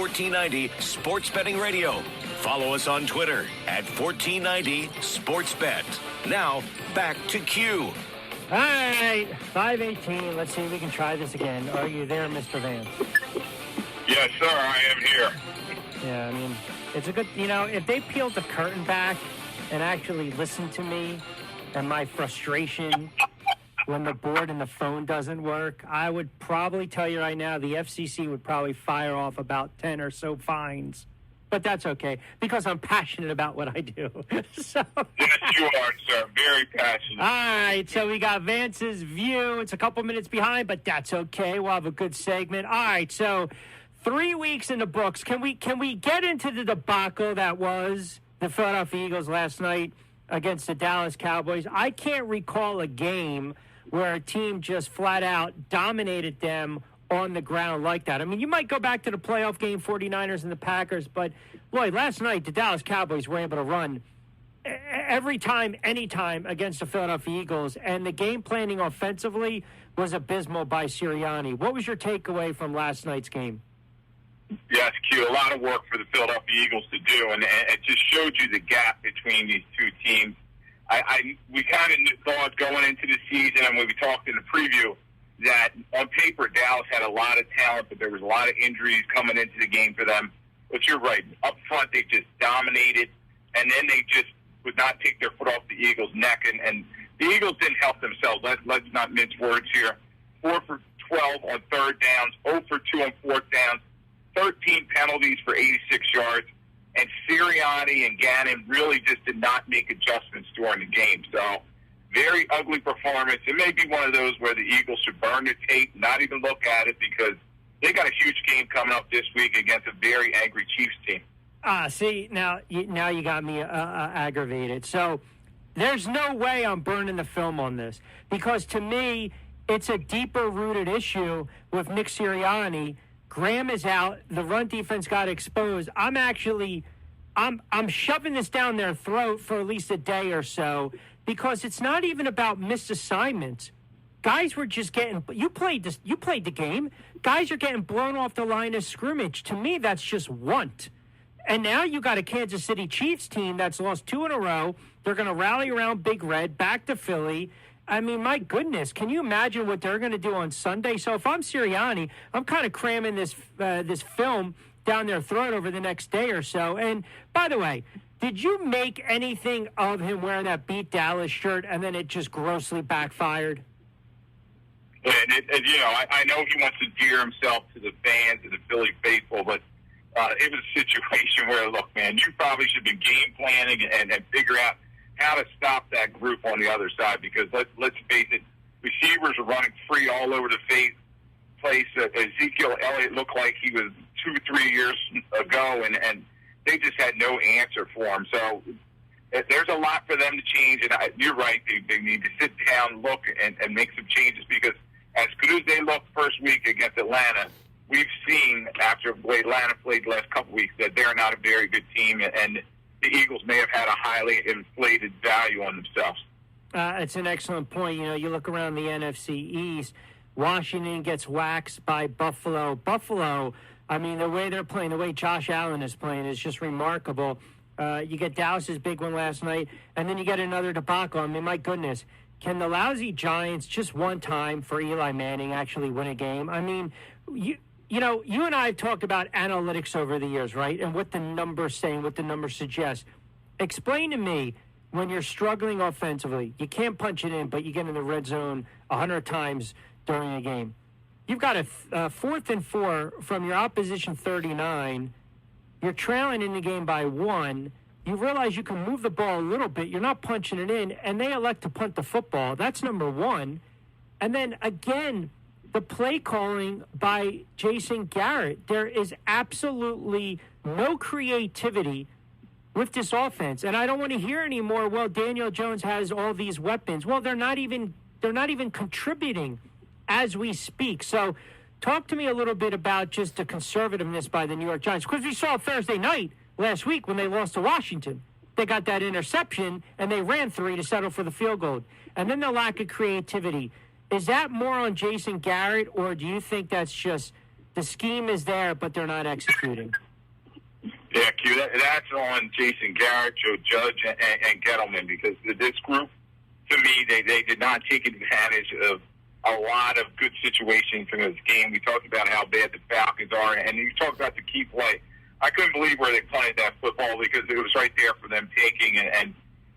1490 Sports Betting Radio. Follow us on Twitter at 1490 SportsBet. Now, back to Q. All right, 5:18. Let's see if we can try this again. Are you there, Mr. Vance? Yes, sir, I am here. Yeah, I mean, it's a good, if they peeled the curtain back and actually listened to me and my frustration when the board and the phone doesn't work, I would probably tell you right now the FCC would probably fire off about 10 or so fines. But that's okay, because I'm passionate about what I do. So, yes, you are, sir. Very passionate. All right, so we got Vance's view. It's a couple minutes behind, but that's okay. We'll have a good segment. All right, so 3 weeks in the books. Can we get into the debacle that was the Philadelphia Eagles last night against the Dallas Cowboys? I can't recall a game where a team just flat out dominated them on the ground like that. I mean, you might go back to the playoff game, 49ers and the Packers, but, Lloyd, last night the Dallas Cowboys were able to run every time, anytime against the Philadelphia Eagles, and the game planning offensively was abysmal by Sirianni. What was your takeaway from last night's game? Yes, Q, a lot of work for the Philadelphia Eagles to do, and it just showed you the gap between these two teams. We kind of thought going into the season, and when we talked in the preview, that on paper Dallas had a lot of talent, but there was a lot of injuries coming into the game for them. But you're right. Up front, they just dominated, and then they just would not take their foot off the Eagles' neck. And the Eagles didn't help themselves. Let's not mince words here. 4 for 12 on third downs, 0 for 2 on fourth downs, 13 penalties for 86 yards. And Sirianni and Gannon really just did not make adjustments during the game. So very ugly performance. It may be one of those where the Eagles should burn the tape, not even look at it, because they got a huge game coming up this week against a very angry Chiefs team. See, now you got me aggravated. So there's no way I'm burning the film on this, because to me, it's a deeper-rooted issue with Nick Sirianni. Graham is out. The run defense got exposed. I'm shoving this down their throat for at least a day or so, because it's not even about missed assignments. Guys were just getting – you played the game. Guys are getting blown off the line of scrimmage. To me, that's just want. And now you got a Kansas City Chiefs team that's lost 2 in a row. They're going to rally around Big Red, back to Philly. I mean, my goodness, can you imagine what they're going to do on Sunday? So if I'm Sirianni, I'm kind of cramming this film down their throat over the next day or so. And, by the way, did you make anything of him wearing that Beat Dallas shirt and then it just grossly backfired? And I know he wants to endear himself to the fans and the Philly faithful, but it was a situation where, look, man, you probably should be game planning and figure out how to stop that group on the other side, because let's face it, receivers are running free all over the place. Ezekiel Elliott looked like he was 2-3 years ago, and they just had no answer for him. So there's a lot for them to change, and you're right, they need to sit down, look, and make some changes, because as good as they looked first week against Atlanta, we've seen after the way Atlanta played the last couple weeks that they're not a very good team, and the Eagles may have had a highly inflated value on themselves. It's an excellent point. You look around the NFC East, Washington gets waxed by Buffalo. Buffalo, I mean, the way they're playing, the way Josh Allen is playing is just remarkable. You get Dallas's big one last night, and then you get another debacle. I mean, my goodness, can the lousy Giants just one time for Eli Manning actually win a game? I mean, you and I have talked about analytics over the years, right? And what the numbers say and what the numbers suggest. Explain to me, when you're struggling offensively, you can't punch it in, but you get in the red zone 100 times during a game. You've got a 4th and 4 from your opposition 39. You're trailing in the game by 1. You realize you can move the ball a little bit. You're not punching it in, and they elect to punt the football. That's number one. And then, again, the play calling by Jason Garrett. There is absolutely no creativity with this offense. And I don't want to hear anymore, well, Daniel Jones has all these weapons. Well, they're not even contributing as we speak. So talk to me a little bit about just the conservativeness by the New York Giants, because we saw Thursday night last week when they lost to Washington. They got that interception, and they ran 3 to settle for the field goal. And then the lack of creativity. Is that more on Jason Garrett, or do you think that's just The scheme is there, but they're not executing. Yeah, Q, that's on Jason Garrett, Joe Judge, and Gettleman, because this group, to me, they did not take advantage of a lot of good situations in this game. We talked about how bad the Falcons are, and you talked about the key play. I couldn't believe where they played that football because it was right there for them taking, and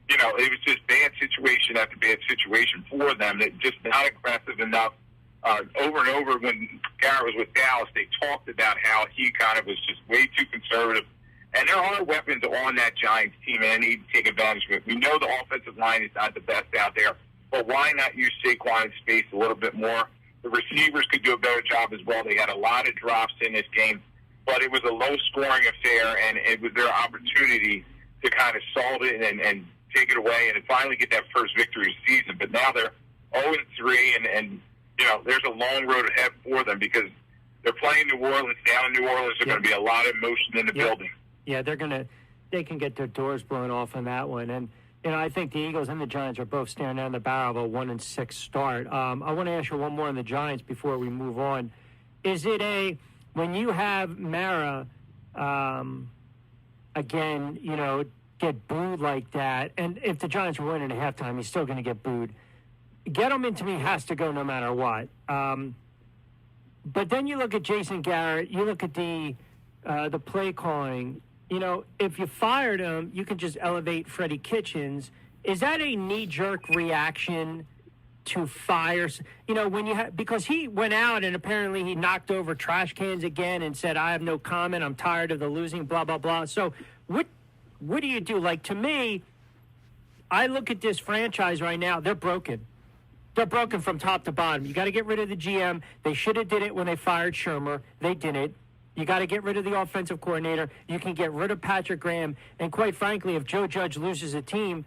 you know, it was just bad situation after bad situation for them. That just not aggressive enough. Over and over when Garrett was with Dallas, they talked about how he kind of was just way too conservative. And there are weapons on that Giants team, and they need to take advantage of it. We know the offensive line is not the best out there, but why not use Saquon's space a little bit more? The receivers could do a better job as well. They had a lot of drops in this game, but it was a low-scoring affair, and it was their opportunity to kind of solve it and take it away and finally get that first victory of the season. But now they're 0-3, and you know, there's a long road ahead for them because they're playing New Orleans. Down in New Orleans, there's going to be a lot of motion in the building. Yeah, they can get their doors blown off on that one. And, you know, I think the Eagles and the Giants are both staring down the barrel of a 1-6 start. I want to ask you one more on the Giants before we move on. Is it when you have Mara, again, you know, get booed like that, and if the Giants were winning at halftime, he's still going to get booed. Gettleman, to me, has to go no matter what. But then you look at Jason Garrett, you look at the play calling. You know, if you fired him, you could just elevate Freddie Kitchens. Is that a knee-jerk reaction to fire? You know, when you because he went out and apparently he knocked over trash cans again and said, "I have no comment. I'm tired of the losing." Blah blah blah. So, what do you do? Like, to me, I look at this franchise right now. They're broken. They're broken from top to bottom. You got to get rid of the GM. They should have did it when they fired Shermer. They didn't. You got to get rid of the offensive coordinator. You can get rid of Patrick Graham. And quite frankly, if Joe Judge loses a team,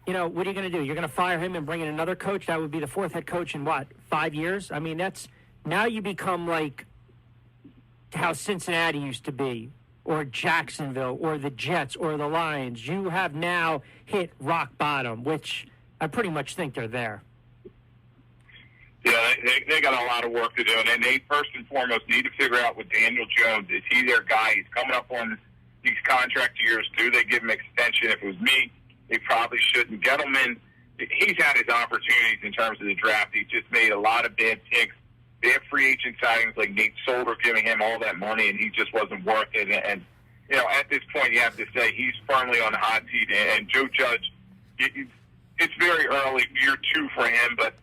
you know, what are you going to do? You're going to fire him and bring in another coach? That would be the fourth head coach in, 5 years? I mean, now you become like how Cincinnati used to be, or Jacksonville, or the Jets, or the Lions. You have now hit rock bottom, which I pretty much think they're there. Yeah, they got a lot of work to do, and they first and foremost need to figure out with Daniel Jones. Is he their guy? He's coming up on these contract years. Do they give him extension? If it was me, they probably shouldn't. Gettleman, he's had his opportunities in terms of the draft. He just made a lot of bad picks. They have free agent signings like Nate Solder giving him all that money, and he just wasn't worth it. And you know, at this point, you have to say he's firmly on the hot seat. And Joe Judge, it's very early, year 2 for him, but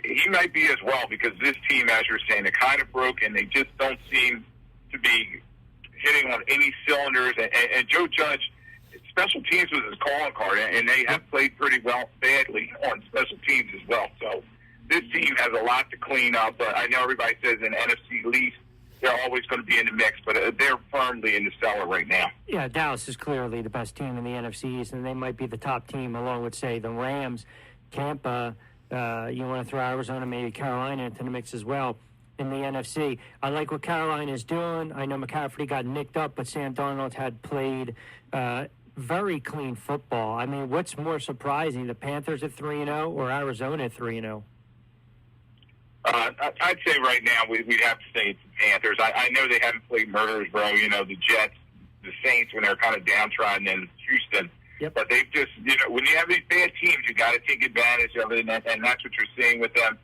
he might be as well, because this team, as you're saying, they're kind of broken. They just don't seem to be hitting on any cylinders. And Joe Judge, special teams was his calling card, and they have played pretty well, badly on special teams as well. So this team has a lot to clean up. But I know everybody says in NFC least, they're always going to be in the mix, but they're firmly in the cellar right now. Yeah, Dallas is clearly the best team in the NFC East, and they might be the top team along with, say, the Rams, Tampa. You want to throw Arizona, maybe Carolina into the mix as well in the NFC. I like what Carolina is doing. I know McCaffrey got nicked up, but Sam Darnold had played very clean football. I mean, what's more surprising, the Panthers at 3-0 or Arizona at 3-0? I'd say right now we'd have to say it's the Panthers. I know they haven't played murderers, bro. You know, the Jets, the Saints when they're kind of downtrodden, and Houston. Yep. But they've just, you know, when you have these bad teams, you got to take advantage of it, and that's what you're seeing with them.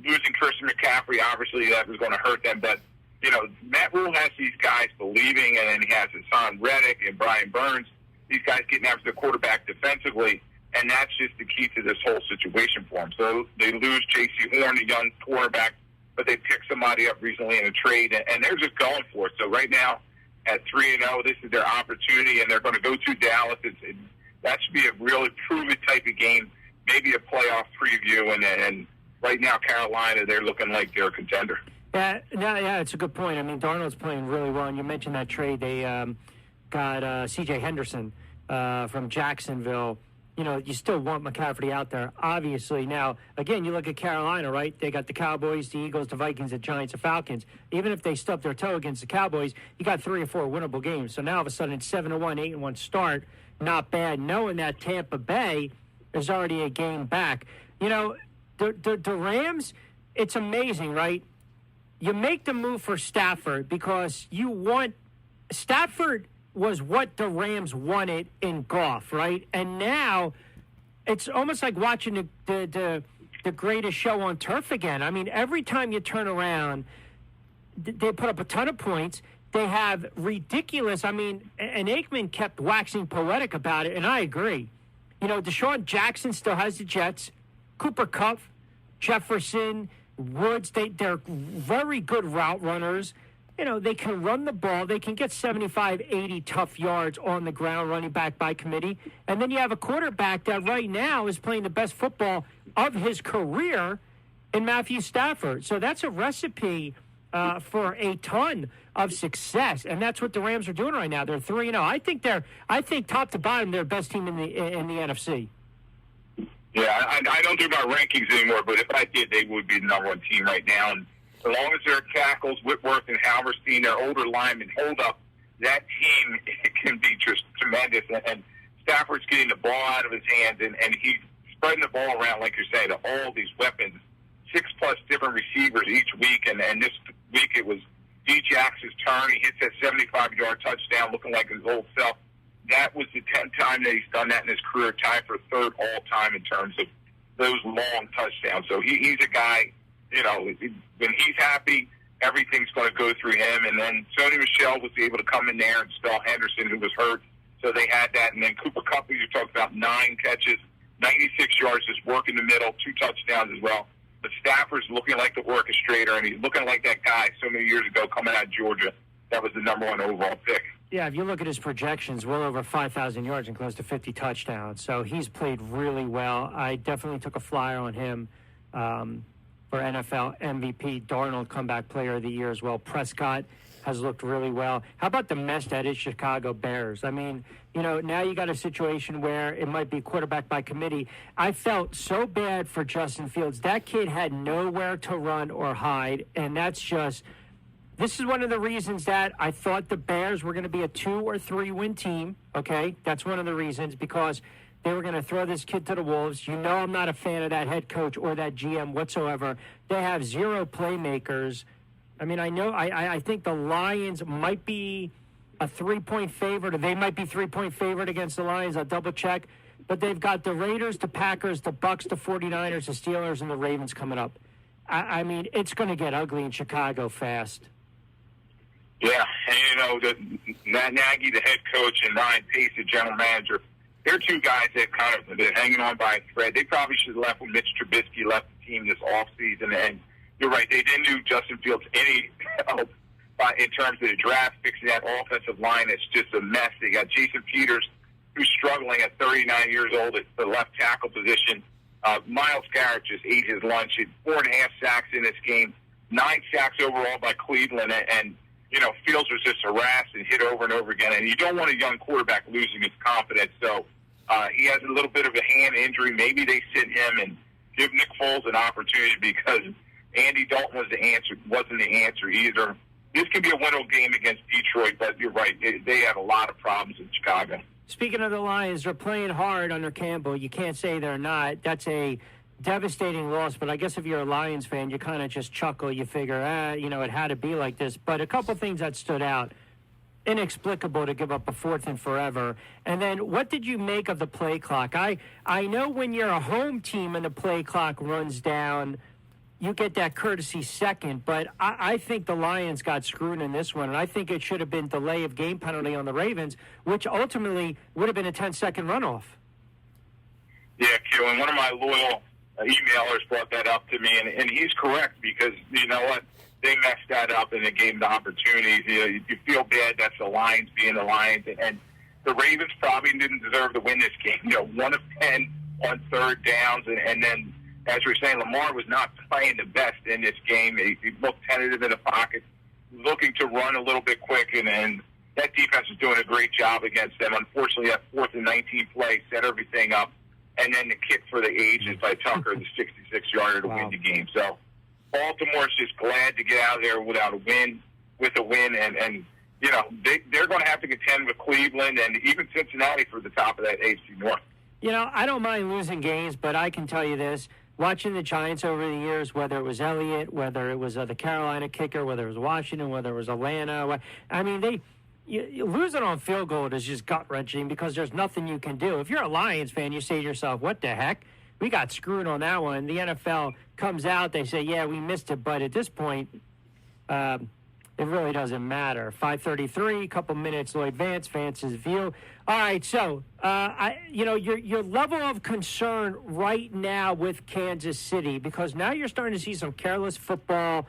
Losing Christian McCaffrey, obviously, that was going to hurt them. But, you know, Matt Rule has these guys believing, and then he has Hassan Reddick and Brian Burns, these guys getting after the quarterback defensively, and that's just the key to this whole situation for them. So they lose J.C. Horn, a young quarterback, but they picked somebody up recently in a trade, and they're just going for it. So right now, at 3-0, this is their opportunity, and they're going to go to Dallas. That should be a really prove-it type of game, maybe a playoff preview. And right now, Carolina, they're looking like they're a contender. Yeah, it's a good point. I mean, Darnold's playing really well, and you mentioned that trade. They got C.J. Henderson from Jacksonville. You know, you still want McCaffrey out there, obviously. Now, again, you look at Carolina, right? They got the Cowboys, the Eagles, the Vikings, the Giants, the Falcons. Even if they stub their toe against the Cowboys, you got 3 or 4 winnable games. So now, all of a sudden, it's 7-1, 8-1 start. Not bad, knowing that Tampa Bay is already a game back. You know, the Rams, it's amazing, right? you make the move for Stafford because you want Stafford was what the Rams wanted in Goff, right? And now it's almost like watching the greatest show on turf again. I mean, every time you turn around, they put up a ton of points. They have ridiculous. I mean, and Aikman kept waxing poetic about it, and I agree. You know, Deshaun Jackson still has the Jets. Cooper Kupp, Jefferson, Woods, they're very good route runners. You know, they can run the ball. They can get 75, 80 tough yards on the ground running back by committee. And then you have a quarterback that right now is playing the best football of his career in Matthew Stafford. So that's a recipe for a ton of success. And that's what the Rams are doing right now. They're 3-0. I think top to bottom, they're the best team in the NFC. Yeah, I don't do my rankings anymore, but if I did, they would be the number one team right now. And as long as their tackles, Whitworth and Halverstein, their older linemen, hold up, that team can be just tremendous. And Stafford's getting the ball out of his hands, and he's spreading the ball around, like you're saying, to all these weapons, 6+ different receivers each week. And this week it was D. Jackson's turn. He hits that 75-yard touchdown looking like his old self. That was the 10th time that he's done that in his career, tied for third all-time in terms of those long touchdowns. So he's a guy, you know, when he's happy, everything's going to go through him. And then Sony Michel was able to come in there and spell Henderson, who was hurt. So they had that. And then Cooper Kupp, you talked about 9 catches, 96 yards, just work in the middle, 2 touchdowns as well. But Stafford's looking like the orchestrator, and he's looking like that guy so many years ago coming out of Georgia that was the number 1 overall pick. Yeah, if you look at his projections, well over 5,000 yards and close to 50 touchdowns. So he's played really well. I definitely took a flyer on him for NFL MVP, Darnold comeback player of the year as well. Prescott has looked really well. How about the mess that is Chicago Bears? I mean, you know, now you got a situation where it might be quarterback by committee. I felt so bad for Justin Fields. That kid had nowhere to run or hide, and that's just... This is one of the reasons that I thought the Bears were going to be a 2 or 3 win team, okay? That's one of the reasons, because they were going to throw this kid to the wolves. You know I'm not a fan of that head coach or that GM whatsoever. They have 0 playmakers. I mean, I think the Lions might be a 3-point favorite, or they might be 3-point favorite against the Lions. I'll double-check. But they've got the Raiders, the Packers, the Bucks, the 49ers, the Steelers, and the Ravens coming up. I mean, it's going to get ugly in Chicago fast. Yeah, and you know, Matt Nagy, the head coach, and Ryan Pace, the general manager, they're 2 guys that they're hanging on by a thread. They probably should have left when Mitch Trubisky left the team this offseason. And you're right, they didn't do Justin Fields any help in terms of the draft, fixing that offensive line. It's just a mess. They got Jason Peters, who's struggling at 39 years old at the left tackle position. Myles Garrett just ate his lunch. He had 4.5 sacks in this game, 9 sacks overall by Cleveland, and you know, Fields was just harassed and hit over and over again. And you don't want a young quarterback losing his confidence. So he has a little bit of a hand injury. Maybe they sit him and give Nick Foles an opportunity, because Andy Dalton wasn't the answer either. This could be a winnable game against Detroit, but you're right. They have a lot of problems in Chicago. Speaking of the Lions, they're playing hard under Campbell. You can't say they're not. That's a devastating loss, but I guess if you're a Lions fan, you kind of just chuckle. You figure, you know, it had to be like this. But a couple things that stood out. Inexplicable to give up a 4th and forever. And then what did you make of the play clock? I know when you're a home team and the play clock runs down, you get that courtesy second, but I think the Lions got screwed in this one, and I think it should have been delay of game penalty on the Ravens, which ultimately would have been a 10-second runoff. Yeah, Q, and one of my loyal emailers brought that up to me, and he's correct, because you know what, they messed that up and they gave them the opportunities. You feel bad. That's the Lions being the Lions, and the Ravens probably didn't deserve to win this game. You know, 1 of 10 on 3rd downs, and then as we were saying, Lamar was not playing the best in this game. He looked tentative in the pocket, looking to run a little bit quick, and that defense was doing a great job against them. Unfortunately, that 4th and 19 play set everything up. And then the kick for the ages by Tucker, the 66-yarder to win the game. So Baltimore's just glad to get out of there with a win. And you know, they're going to have to contend with Cleveland and even Cincinnati for the top of that AFC North. You know, I don't mind losing games, but I can tell you this. watching the Giants over the years, whether it was Elliott, whether it was the Carolina kicker, whether it was Washington, whether it was Atlanta. I mean, losing on field goal is just gut-wrenching because there's nothing you can do. If you're a Lions fan, you say to yourself, what the heck? We got screwed on that one. The NFL comes out, they say, yeah, we missed it. But at this point, it really doesn't matter. 5:33, couple minutes, Lloyd Vance, Vance's View. All right, so, your level of concern right now with Kansas City, because now you're starting to see some careless football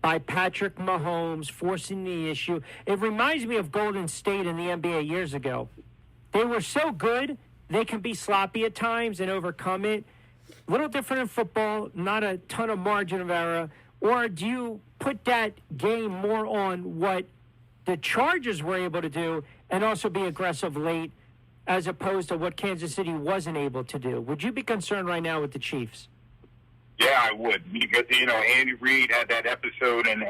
by Patrick Mahomes forcing the issue. It reminds me of Golden State in the NBA years ago. They were so good, they can be sloppy at times and overcome it. A little different in football, not a ton of margin of error. Or do you put that game more on what the Chargers were able to do and also be aggressive late as opposed to what Kansas City wasn't able to do? Would you be concerned right now with the Chiefs? Yeah, I would. Because, Andy Reid had that episode, and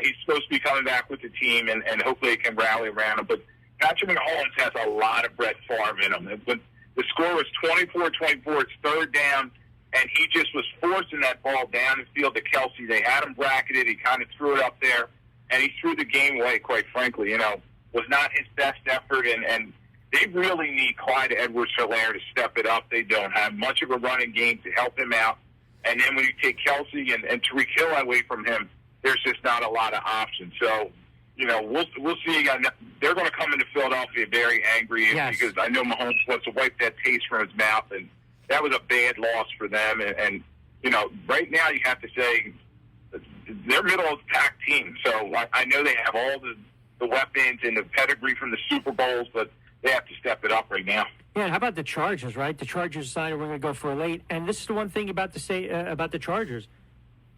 he's supposed to be coming back with the team, and hopefully he can rally around him. But Patrick Mahomes has a lot of Brett Favre in him. When the score was 24-24, it's third down, and he just was forcing that ball down the field to Kelsey. They had him bracketed. He kind of threw it up there, and he threw the game away, quite frankly. Was not his best effort, and they really need Clyde Edwards-Helaire to step it up. They don't have much of a running game to help him out. And then when you take Kelsey and Tyreek Hill away from him, there's just not a lot of options. So, we'll see. They're going to come into Philadelphia very angry because I know Mahomes wants to wipe that taste from his mouth, and that was a bad loss for them. And right now you have to say they're middle of the pack team. So I know they have all the weapons and the pedigree from the Super Bowls, but they have to step it up right now. Yeah, how about the Chargers, right? The Chargers decided we're going to go for a late. And this is the one thing about the Chargers.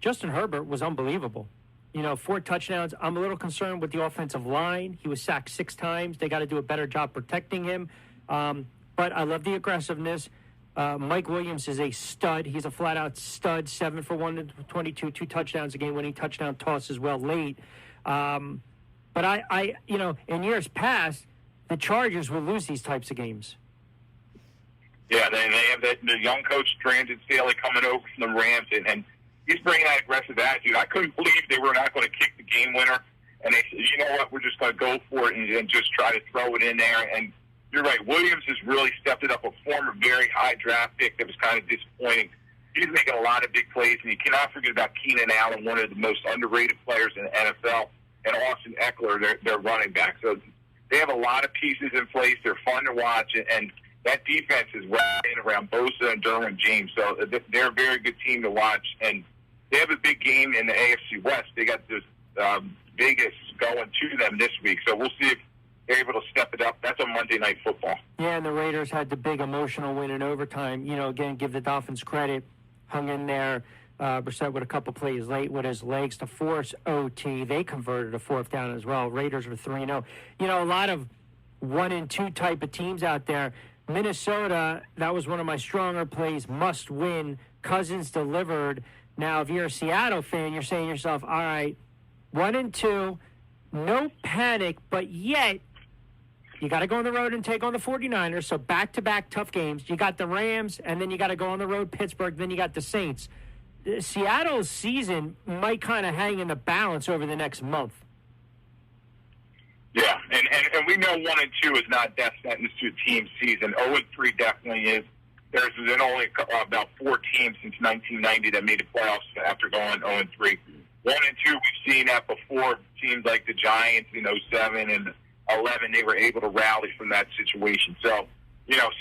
Justin Herbert was unbelievable. 4 touchdowns. I'm a little concerned with the offensive line. He was sacked 6 times. They got to do a better job protecting him. But I love the aggressiveness. Mike Williams is a stud. He's a flat-out stud, 7 for 122, 2 touchdowns, a game-winning touchdown toss as well late. But I in years past, the Chargers will lose these types of games. Yeah, they have the young coach, Brandon Staley, coming over from the Rams, and he's bringing that aggressive attitude. I couldn't believe they were not going to kick the game winner, and they said, you know what, we're just going to go for it and just try to throw it in there. And you're right, Williams has really stepped it up, a former very high draft pick that was kind of disappointing. He's making a lot of big plays, and you cannot forget about Keenan Allen, one of the most underrated players in the NFL, and Austin Eckler, their running back. So they have a lot of pieces in place. They're fun to watch, and that defense is rallying around Bosa and Derwin James. So they're a very good team to watch. And they have a big game in the AFC West. They got this Vegas going to them this week. So we'll see if they're able to step it up. That's on Monday Night Football. Yeah, and the Raiders had the big emotional win in overtime. Again, give the Dolphins credit. Hung in there. Brissett with a couple plays late with his legs to force OT. They converted a 4th down as well. Raiders were 3-0. A lot of 1-2 type of teams out there. Minnesota, that was one of my stronger plays, must win. Cousins delivered. Now, if you're a Seattle fan, you're saying to yourself, all right, 1-2, no panic, but yet you got to go on the road and take on the 49ers, so back-to-back tough games. You got the Rams, and then you got to go on the road, Pittsburgh, then you got the Saints. Seattle's season might kind of hang in the balance over the next month. Yeah, and we know 1-2 is not death sentence to a team season. 0-3 definitely is. There's been only about 4 teams since 1990 that made the playoffs after going 0-3. 1-2, we've seen that before. Teams like the Giants in 07 and 11, they were able to rally from that situation. So,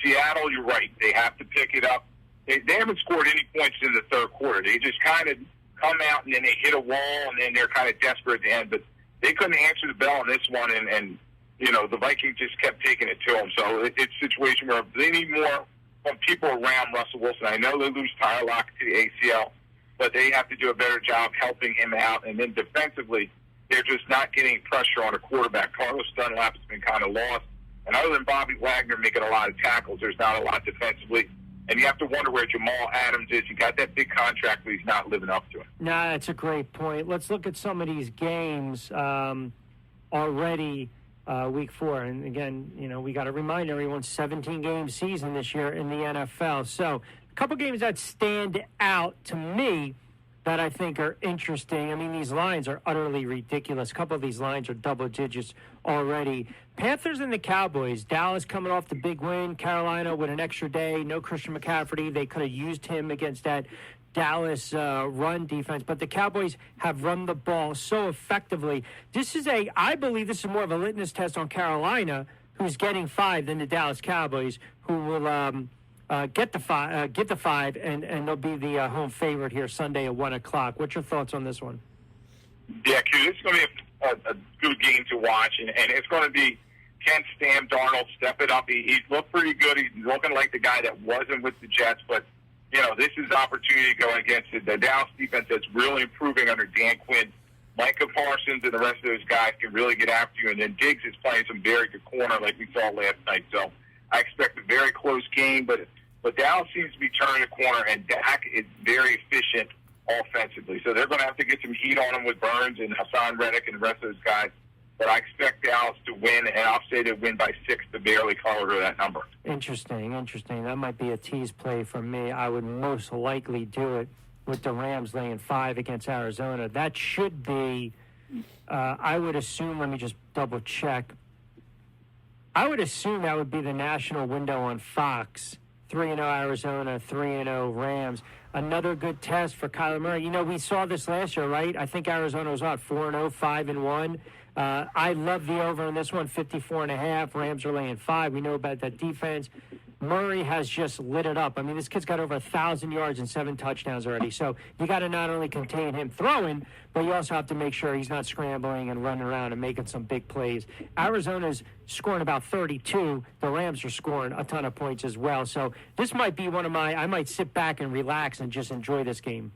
Seattle, you're right. They have to pick it up. They haven't scored any points in the third quarter. They just kind of come out and then they hit a wall and then they're kind of desperate at the end. But they couldn't answer the bell on this one, and the Vikings just kept taking it to them. So it's a situation where they need more from people around Russell Wilson. I know they lose Tyler Lockett to the ACL, but they have to do a better job helping him out. And then defensively, they're just not getting pressure on a quarterback. Carlos Dunlap has been kind of lost. And other than Bobby Wagner making a lot of tackles, there's not a lot defensively. And you have to wonder where Jamal Adams is. You got that big contract, but he's not living up to it. Nah, that's a great point. Let's look at some of these games already week 4. And again, we got to remind everyone, 17-game season this year in the NFL. So A couple games that stand out to me that I think are interesting. I mean, these lines are utterly ridiculous. A couple of these lines are double digits already. Panthers and the Cowboys. Dallas coming off the big win. Carolina with an extra day. No Christian McCaffrey. They could have used him against that Dallas run defense. But the Cowboys have run the ball so effectively. I believe this is more of a litmus test on Carolina, who's getting 5, than the Dallas Cowboys, who will get the 5, and they'll be the home favorite here Sunday at 1 o'clock. What's your thoughts on this one? Yeah, Q, this is going to be a good game to watch, and it's going to be can Sam Darnold step it up. He's looked pretty good. He's looking like the guy that wasn't with the Jets, but, this is opportunity going against the Dallas defense that's really improving under Dan Quinn. Micah Parsons and the rest of those guys can really get after you, and then Diggs is playing some very good corner like we saw last night. So I expect a very close game, but Dallas seems to be turning the corner, and Dak is very efficient offensively. So they're going to have to get some heat on him with Burns and Hassan Reddick and the rest of those guys. But I expect Dallas to win, and I'll say they win by 6 to barely cover that number. Interesting. That might be a tease play from me. I would most likely do it with the Rams laying 5 against Arizona. That should be, I would assume, let me just double check. I would assume that would be the national window on Fox. 3-0 Arizona, 3-0 Rams. Another good test for Kyler Murray. We saw this last year, right? I think Arizona was 4-0, 5-1. I love the over on this one, 54.5. Rams are laying 5. We know about that defense. Murray has just lit it up. I mean, this kid's got over 1,000 yards and 7 touchdowns already. So you got to not only contain him throwing, but you also have to make sure he's not scrambling and running around and making some big plays. Arizona's scoring about 32. The Rams are scoring a ton of points as well. So this might be I might sit back and relax and just enjoy this game.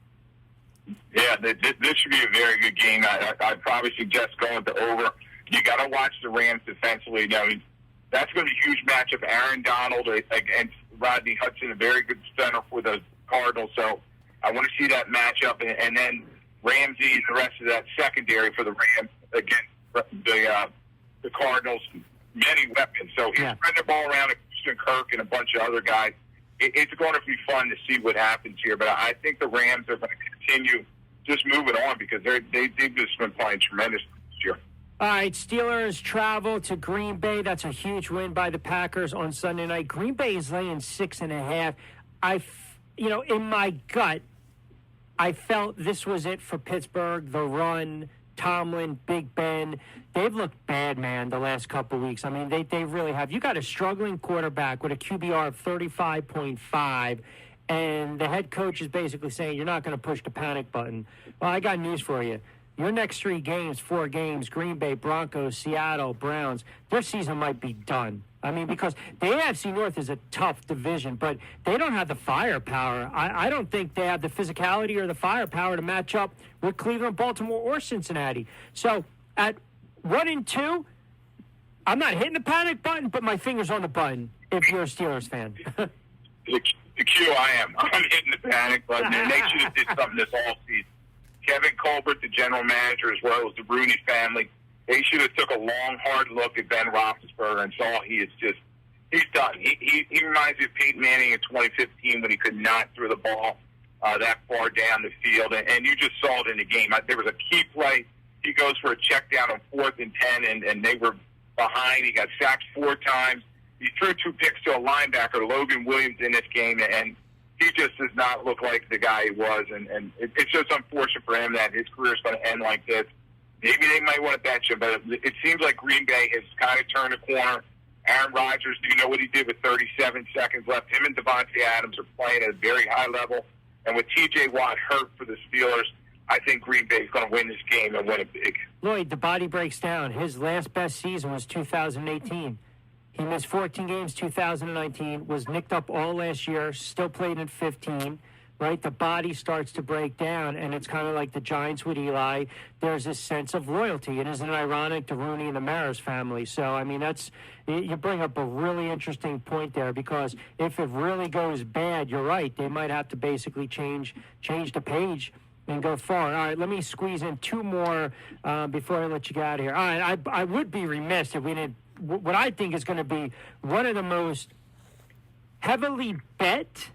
Yeah, this should be a very good game. I'd probably suggest going to over. You got to watch the Rams defensively. That's going to be a huge matchup. Aaron Donald against Rodney Hudson, a very good center for the Cardinals. So I want to see that matchup. And then Ramsey and the rest of that secondary for the Rams against the Cardinals, many weapons. So he's spreading the ball around to Christian Kirk and a bunch of other guys. It's going to be fun to see what happens here. But I think the Rams are going to continue just moving on because they've just been playing tremendous this year. All right, Steelers travel to Green Bay. That's a huge win by the Packers on Sunday night. Green Bay is laying 6.5. In my gut, I felt this was it for Pittsburgh. The run, Tomlin, Big Ben. They've looked bad, man, the last couple of weeks. I mean, they really have. You got a struggling quarterback with a QBR of 35.5, and the head coach is basically saying you're not going to push the panic button. Well, I got news for you. Your next 4 games, Green Bay, Broncos, Seattle, Browns, their season might be done. I mean, because the AFC North is a tough division, but they don't have the firepower. I don't think they have the physicality or the firepower to match up with Cleveland, Baltimore, or Cincinnati. So at 1-2, I'm not hitting the panic button, but my finger's on the button if you're a Steelers fan. The Q, I am. I'm hitting the panic button, and they should have did something this offseason. Kevin Colbert, the general manager, as well as the Rooney family, they should have took a long, hard look at Ben Roethlisberger and saw he's done. He reminds me of Peyton Manning in 2015 when he could not throw the ball that far down the field, and you just saw it in the game. There was a key play. He goes for a check down on 4th and 10, and they were behind. He got sacked 4 times. He threw 2 picks to a linebacker, Logan Williams, in this game, and he just does not look like the guy he was, and it's just unfortunate for him that his career is going to end like this. Maybe they might want to bench him, but it seems like Green Bay has kind of turned a corner. Aaron Rodgers, do you know what he did with 37 seconds left? Him and Devontae Adams are playing at a very high level, and with T.J. Watt hurt for the Steelers, I think Green Bay is going to win this game and win it big. Lloyd, the body breaks down. His last best season was 2018. He missed 14 games 2019, was nicked up all last year, still played in 15, right? The body starts to break down, and it's kind of like the Giants with Eli. There's this sense of loyalty, and isn't it ironic, the Rooney and the Maris family? So, I mean, you bring up a really interesting point there, because if it really goes bad, you're right, they might have to basically change the page and go forward. All right, let me squeeze in 2 more before I let you get out of here. All right, I would be remiss if we didn't what I think is going to be one of the most heavily bet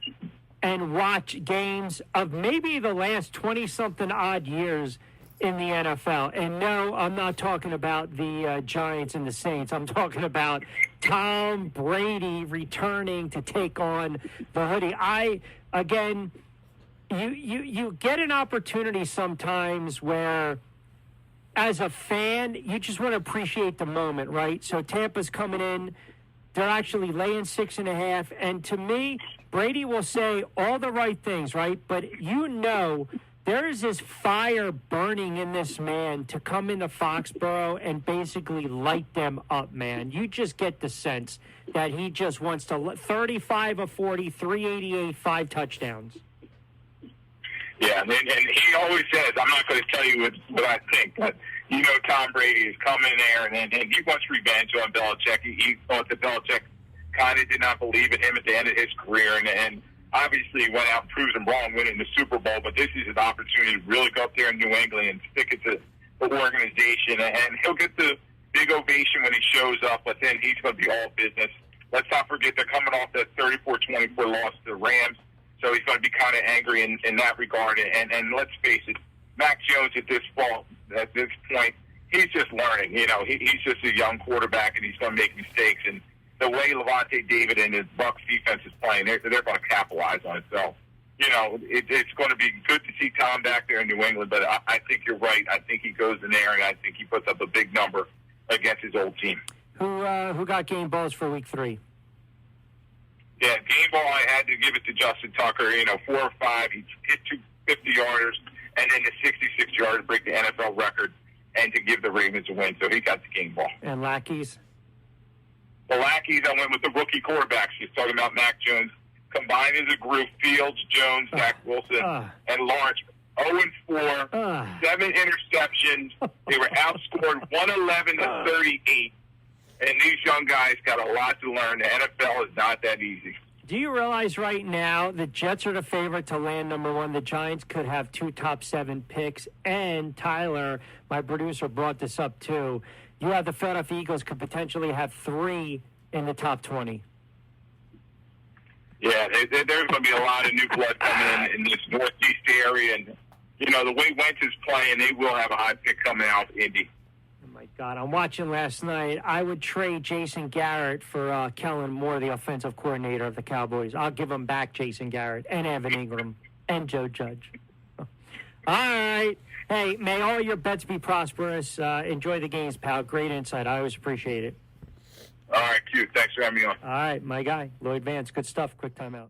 and watch games of maybe the last 20-something odd years in the NFL. And no, I'm not talking about the Giants and the Saints. I'm talking about Tom Brady returning to take on the hoodie. You get an opportunity sometimes where, as a fan, you just want to appreciate the moment, right? So Tampa's coming in. They're actually laying 6.5. And to me, Brady will say all the right things, right? But there is this fire burning in this man to come into Foxborough and basically light them up, man. You just get the sense that he just wants to 35 of 40, 388, 5 touchdowns. Yeah, and he always says, I'm not going to tell you what I think, but Tom Brady is coming there, and he wants revenge on Belichick. He thought that Belichick kind of did not believe in him at the end of his career, and obviously went out and proved him wrong winning the Super Bowl, but this is an opportunity to really go up there in New England and stick it to the organization, and he'll get the big ovation when he shows up, but then he's going to be all business. Let's not forget they're coming off that 34-24 loss to the Rams, so he's going to be kind of angry in that regard, and let's face it, Mac Jones at this point, he's just learning. He's just a young quarterback, and he's going to make mistakes. And the way Levante David and his Bucs defense is playing, they're going to capitalize on it. So, it's going to be good to see Tom back there in New England. But I think you're right. I think he goes in there, and I think he puts up a big number against his old team. Who got game balls for Week 3? Yeah, game ball, I had to give it to Justin Tucker. 4 or 5. He hit 2 50-yarders. And then the 66-yard to break the NFL record and to give the Ravens a win. So he got the game ball. And Lackeys? The Lackeys, I went with the rookie quarterbacks. He's talking about Mac Jones. Combined as a group, Fields, Jones, Zach Wilson, and Lawrence. 0-4, 7 interceptions. They were outscored 111 to 38. And these young guys got a lot to learn. The NFL is not that easy. Do you realize right now the Jets are the favorite to land number 1? The Giants could have 2 top 7 picks. And Tyler, my producer, brought this up too. You have the Philadelphia Eagles could potentially have 3 in the top 20. Yeah, there's going to be a lot of new blood coming in this Northeast area. And, the way Wentz is playing, they will have a high pick coming out of Indy. My God, I'm watching last night. I would trade Jason Garrett for Kellen Moore, the offensive coordinator of the Cowboys. I'll give him back Jason Garrett and Evan Ingram and Joe Judge. All right. Hey, may all your bets be prosperous. Enjoy the games, pal. Great insight. I always appreciate it. All right, Q. Thanks for having me on. All right, my guy, Lloyd Vance. Good stuff. Quick timeout.